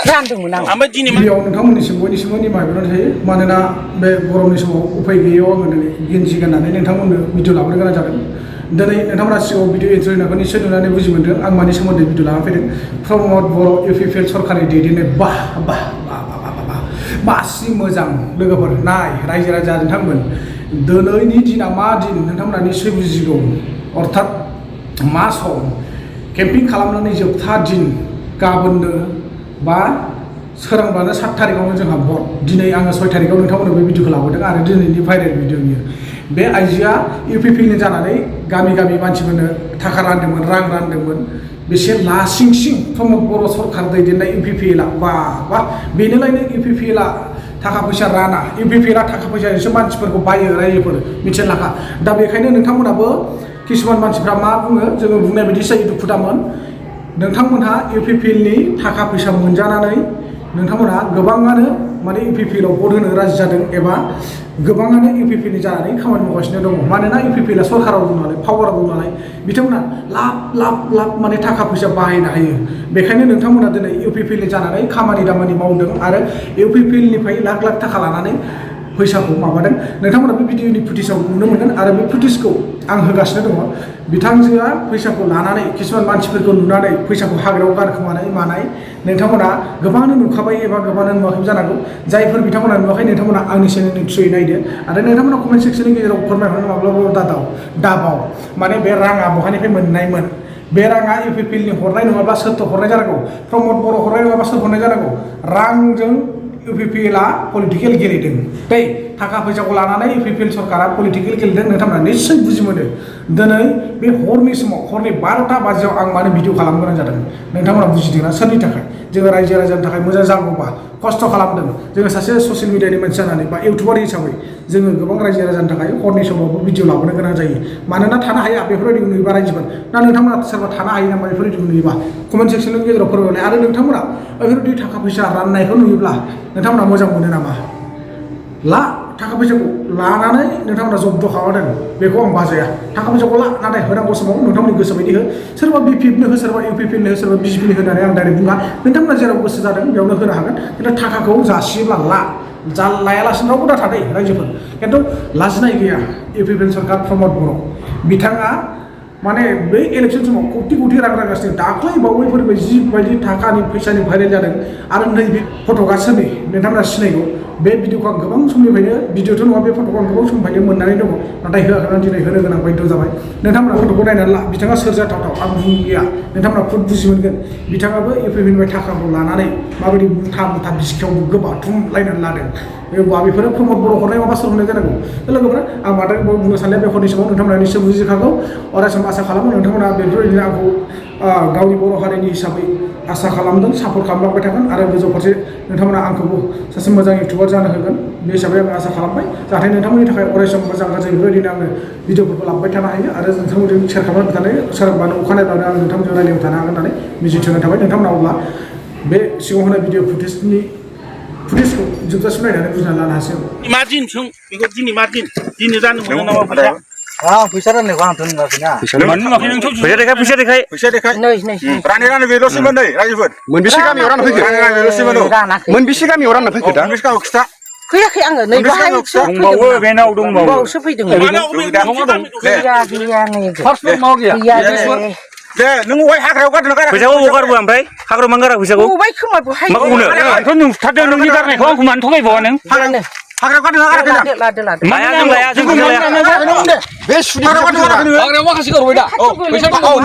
रानदोंमोन आं ओमफ्राय दिनै गिबियाव नोंथांमोननिसिम बयनिसिमबो निमाहा बिनाय थायो मानोना बे गरमनि समाव उफाय गैयैयाव आङो दिनै गेन्जि गाननानै नोंथांमोननो भिडिअ लाबोनो गोनां जादों दिनै नोंथांमोना सिगाङाव भिडिअ इन्ट्र होनायखौ निश्चय नुनानै बुजि मोन्दों आं मानि सोमोन्दै भिडिअ लानानै फैदों प्रमद बर' इउपिपिएल सरकारनि दैदेननाय बासि मोजां लोगोफोर नाय रायजो राजा नोंथांमोन दिनैनि दिना मा दिन नोंथांमोना निश्चय बुजिगौ अर्थात मा सम केम्पिं खालामनानै जोबथा दिन गाबोननो बा सोरांब्लानो 7 तारिखआवनो जोंहा भट दिनै आङो 6 तारिखआव नोंथांमोननो बे भिडिअखौ लाबोदों आरो दिनैनि भाइरेल भिडिअ बियो बे आइजोआ इउपिपिएलनि जानानै गामि गामि मानसिफोरनो थाखा रानदोंमोन रां रानदोंमोन बेसे लासिंसिं प्रमद बर' सरकार दैदेननाय इउपिपिएलआ बा बेनोलायनो इउपिपिएलआ थाखा फैसा राना इउपिपिएलआ थाखा फैसाजोंसो मानसिफोरखौ बायो रायजोफोर मिथिनो लाखा दा बेखायनो नोंथांमोनाबो किसुमान मानसिफ्रा मा बुङो जोङो बुंनाय बायदि जायो दुखु दामोन नोंथांमोनहा इउपिपिएलनि थाखा फैसा मोनजानानै नोंथांमोनहा गोबाङानो माने इउपिपिएलआव भट होनो राजि जादों एबा गोबाङानो इउपिपिएलनि जानानै खामानि मावगासिनो दङ मानोना इउपिपिएलआ सरकाराव दं नालाय पावाराव दं नालाय बिथांमोना लाख माने थाखा फैसा बाहायनो हायो बेखायनो नोंथांमोना दिनै इउपिपिएलनि जानानै खामानि दामानि मावदों आरो इउपिपिएलनिफ्राय लाख थाखा लानानै फैसाखौ माबादों नोंथांमोना बे भिडिअनि फुटेजाव नुनो मोनगोन आरो बे फुटेजखौ आं होगासिनो दङ बिथांजोआ फैसाखौ लानानै किसुमान मानसिफोरखौ नुनानै फैसाखौ हाग्रायाव गारखोमानाय मानाय नोंथांमोना गोबाङानो नुखाबाय एबा गोबाङानो नुवाखै जानांगौ जायफोर बिथांमोना नुवाखै नोंथांमोना आंनि चेनेलनि थ्रुयै नायदो आरो नोंथांमोना कमेन्ट सेक्सननि गेजेराव फोरमायहरनो माब्लाबाबो दाबाव माने बे राङा बहानिफ्राय मोननायमोन बे राङा इउपिपिएलनि हरनाय नङाब्ला सोरथ' हरनाय जानांगौ प्रमद बर' हरनाय नङाब्ला सोर हरनाय जानांगौ रांजों इउपिपिएलआ पलिटिकेल गेलेदों बै थाखा फैसाखौ लानानै इउपिपिएल सरकारा पलिटिकेल गेलेदों नोंथांमोना निश्चय बुजि मोनो दिनै बे हरनि समाव हरनि 12टा बाजियाव आं मानो भिडिअ खालामनो गोनां जादों नोंथांमोना बुजिदोंना सोरनि थाखाय जोङो रायजो राजानि थाखाय मोजां जागौबा खस्थ' खालामदों जोङो सासे ससियेल मिडियानि मानसि जानानै बा इउटुबार हिसाबै जोङो गोबां रायजो राजानि थाखाय हरनि समावबो भिडिअ लाबोनो गोनां जायो मानोना थानो हाया बेफोरबायदि नुयोबा रायजोफोर ना नोंथांमोना सोरबा थानो हायो नामा बेफोरबायदि नुयोबा कमेन्ट सेक्सननि गेजेराव फोरमायनाय आरो नोंथांमोना बेफोरबायदि थाखा फैसा राननायखौ नुयोब्ला नोंथांमोना मोजां मोनो नामा थाखा फैसाखौ लानानै नोंथांमोना जब्द खालामदों बेखौ आं बाजाया थाखा फैसाखौ नाथाय होनांगौ समाव नोंथांमोननि गोसो बायदि हो सोरबा बिपिएफनो हो सोरबा इउपिपिएलनो हो सोरबा बिजेपिनो होनानै आं डाइरेक्ट बुङा नोंथांमोना जेराव गोसो जादों बेयावनो होनो हागोन खिन्थु थाखाखौ जासियोब्ला लायालासिनो रावबो दा थादों रायजोफोर खिन्थु लाजिनाय गैया इउपिपिएल सरकार प्रमद बर' बिथाङा माने बै इलेक्सन समाव कोटि रां रांगासिनो दाख्लै बावैफोर जिबायदि थाखानि फैसानि भाइरेल जादों आरो नैबे फट'आ सोरनि नोंथांमोना सिनायगौ बे भिडिअखौ आं गोबां समनिफ्रायनो भिडिअथ' नङा बे फट'खौ आं गोबां समनिफ्रायनो मोननानै दङ नाथाय होआखैना दिनै होनो गोनां बायद' जाबाय नोंथांमोना फट'खौ नायनानै ला बिथाङा सोर जाथावथाव आं बुंलिया नोंथांमोना खुद बुजि मोनगोन बिथाङाबो इउपिपिएलनिफ्राय थाखाखौ लानानै माबायदि मुथा बिसिखायाव गोबाथुमलायनानै लादों बेफोरो प्रमद बर' हरनाय माबा सोर हरनाय जानांगौ लोगोफोरा आं माथो बुंनो सानलिया बे हरनि समाव नोंथांमोना निश्चय बुजिखागौ अरायसम आसा खालामो नोंथांमोना बेफोरबायदिनो आंखौ गावनि बर' हारिनि हिसाबै आसा खालामदों सापर्ट खालामलांबाय थागोन आरो गोजौ फारसे नोंथांमोना आंखौबो सासे मोजां इउटुबार जानो होगोन बे हिसाबै आं आसा खालामबाय जाहाथे नोंथांमोननि थाखाय अरायसम मोजां गाज्रि बेफोरबायदिनो आङो भिडिअफोरखौ लाबोबाय थानो हायो आरो नोंथांमोनजों शेयार खालामबाय थानो सोरांबानो अखानायब्लानो आं नोंथांमोनजों रायज्लायबाय थानो हागोन होननानै मिजिंथिनाय थाबाय नोंथांमोना अब्ला बे सिगाङाव होनाय भिडिअ फुटेजखौ जोबजासिम नायनानै बुजिना लानो हासिगोन मा दिन सों बेखौ दिनै मा दिन दिनै जानो मोनो नामा फैसा फैसा राननायखौ आंथ' नुवाखैना फैसा देखाय रानै बेल'सैमोन नै रायजोफोर मोनबेसे गामियाव रानना फैखो मोनबेसे गामियाव रानना फैखो दा मोनबेसे गामियाव खिथा फैयाखै आङो नै बाहाय दंबावो बेनाव बावसो फैदोंमोन गैया दे नों अहाय हाग्रायाव गारदों गारा फैसाखौ गारबो ओमफ्राय हाग्रायाव मानो गारा फैसाखौ बबाय खोमा बहाय मा बुंनो आंथ' नुथारदों नोंनि गारनायखौ आंखौ मानो थगायबावा नों हाग्रायाव गारदों गाराखै लादो माया जों लाया जों बे सुनि हाग्रायाव माखासे गारबाय दा फैसा दंबावो